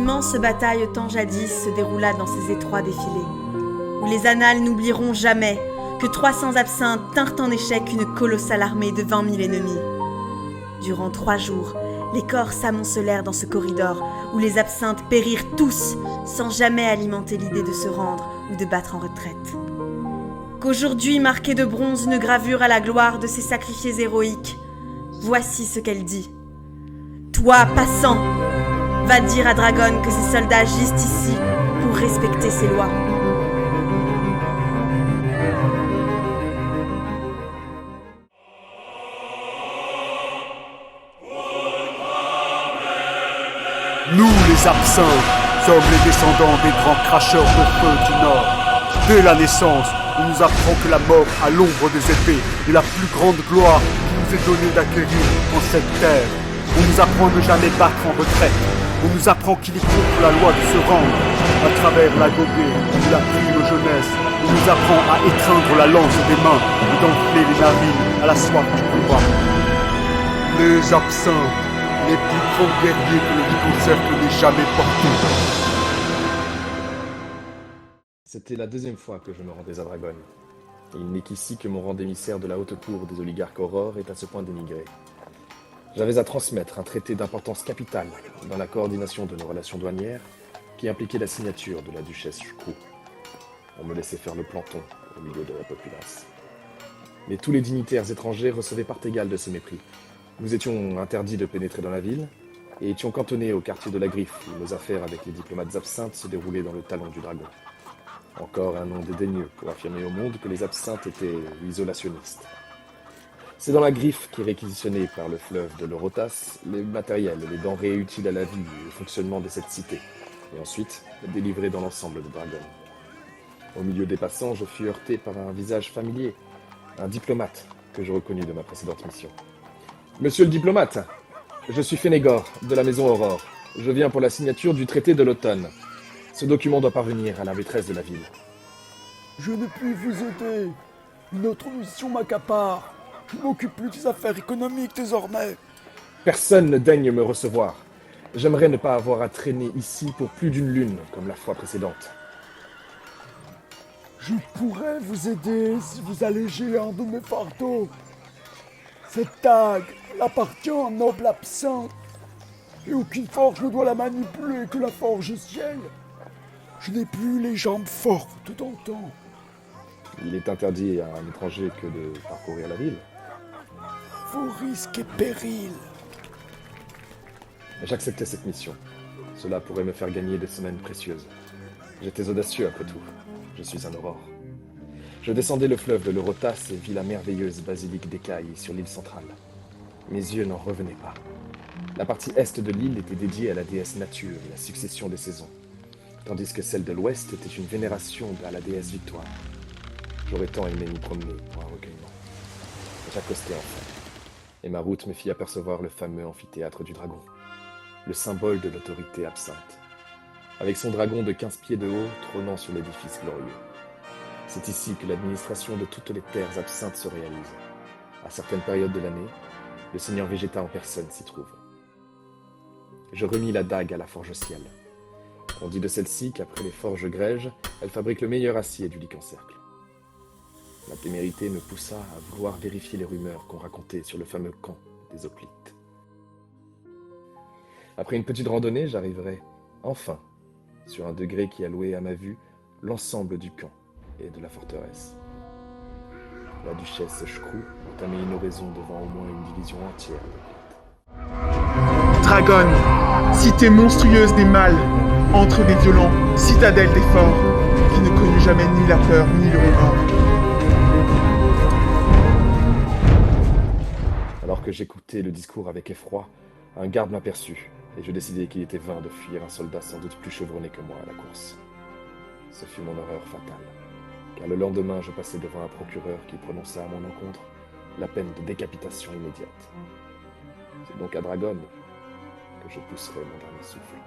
immense bataille au temps jadis se déroula dans ces étroits défilés, où les annales n'oublieront jamais que 300 absinthes tinrent en échec une colossale armée de 20 000 ennemis. Durant 3 jours, les corps s'amoncelèrent dans ce corridor où les absinthes périrent tous sans jamais alimenter l'idée de se rendre ou de battre en retraite. Qu'aujourd'hui marquait de bronze une gravure à la gloire de ces sacrifiés héroïques, voici ce qu'elle dit. Toi, passant, va dire à Dragon que ses soldats agissent ici pour respecter ses lois. Nous, les absinthes, sommes les descendants des grands cracheurs de feu du Nord. Dès la naissance, on nous apprend que la mort à l'ombre des épées est la plus grande gloire qui nous est donnée d'acquérir en cette terre. On nous apprend à ne jamais battre en retraite. On nous apprend qu'il est contre la loi de se rendre. À travers la goguée ou la prime jeunesse, on nous apprend à étreindre la lance des mains et d'enfler les narines à la soif du combat. Les absinthes, les plus grands guerriers que le Lycancercle n'ait jamais portés. C'était la deuxième fois que je me rendais à Dragon. Il n'est qu'ici que mon rang d'émissaire de la haute cour des oligarques Aurore est à ce point dénigré. J'avais à transmettre un traité d'importance capitale dans la coordination de nos relations douanières qui impliquait la signature de la duchesse Shkrou. On me laissait faire le planton au milieu de la populace. Mais tous les dignitaires étrangers recevaient part égale de ce mépris. Nous étions interdits de pénétrer dans la ville et étions cantonnés au quartier de la Griffe où nos affaires avec les diplomates absinthes se déroulaient dans le talon du dragon. Encore un nom dédaigneux pour affirmer au monde que les absinthes étaient isolationnistes. C'est dans la Griffe qu'est réquisitionné par le fleuve de l'Eurotas les matériels et les denrées utiles à la vie et au fonctionnement de cette cité, et ensuite délivrés dans l'ensemble de Dragon. Au milieu des passants, je fus heurté par un visage familier, un diplomate que je reconnus de ma précédente mission. « Monsieur le diplomate, je suis Fénégor, de la maison Aurore. Je viens pour la signature du traité de l'automne. Ce document doit parvenir à la maîtresse de la ville. » Je ne puis vous aider. Une autre mission m'accapare. Je m'occupe plus des affaires économiques désormais. Personne ne daigne me recevoir. J'aimerais ne pas avoir à traîner ici pour plus d'une lune, comme la fois précédente. Je pourrais vous aider si vous allégez un de mes fardeaux. Cette dague appartient à un noble absinthe. Et aucune forge ne doit la manipuler que la forge ciel. Je n'ai plus les jambes fortes d'antan. Il est interdit à un étranger que de parcourir la ville. Vos risques et périls. J'acceptais cette mission. Cela pourrait me faire gagner des semaines précieuses. J'étais audacieux après tout. Je suis un aurore. Je descendais le fleuve de l'Eurotas et vis la merveilleuse basilique d'Écaille sur l'île centrale. Mes yeux n'en revenaient pas. La partie est de l'île était dédiée à la déesse nature et la succession des saisons, tandis que celle de l'ouest était une vénération à la déesse victoire. J'aurais tant aimé m'y promener pour un recueillement. J'accostai enfin, et ma route me fit apercevoir le fameux amphithéâtre du dragon, le symbole de l'autorité absinthe, avec son dragon de 15 pieds de haut trônant sur l'édifice glorieux. C'est ici que l'administration de toutes les terres absinthes se réalise. À certaines périodes de l'année, le seigneur Végéta en personne s'y trouve. Je remis la dague à la forge ciel. On dit de celle-ci qu'après les forges grèges, elle fabrique le meilleur acier du Lycancercle. Ma témérité me poussa à vouloir vérifier les rumeurs qu'on racontait sur le fameux camp des Hoplites. Après une petite randonnée, j'arriverai, enfin, sur un degré qui allouait à ma vue l'ensemble du camp et de la forteresse. La duchesse Shkrou entamait une oraison devant au moins une division entière d'Hoplites. Dragon, cité monstrueuse des mâles, entre des violents, citadelle des forts, qui ne connut jamais ni la peur ni le remords. Alors que j'écoutais le discours avec effroi, un garde m'aperçut, et je décidai qu'il était vain de fuir un soldat sans doute plus chevronné que moi à la course. Ce fut mon horreur fatale, car le lendemain je passai devant un procureur qui prononça à mon encontre la peine de décapitation immédiate. C'est donc à Dragon que je pousserai mon dernier souffle.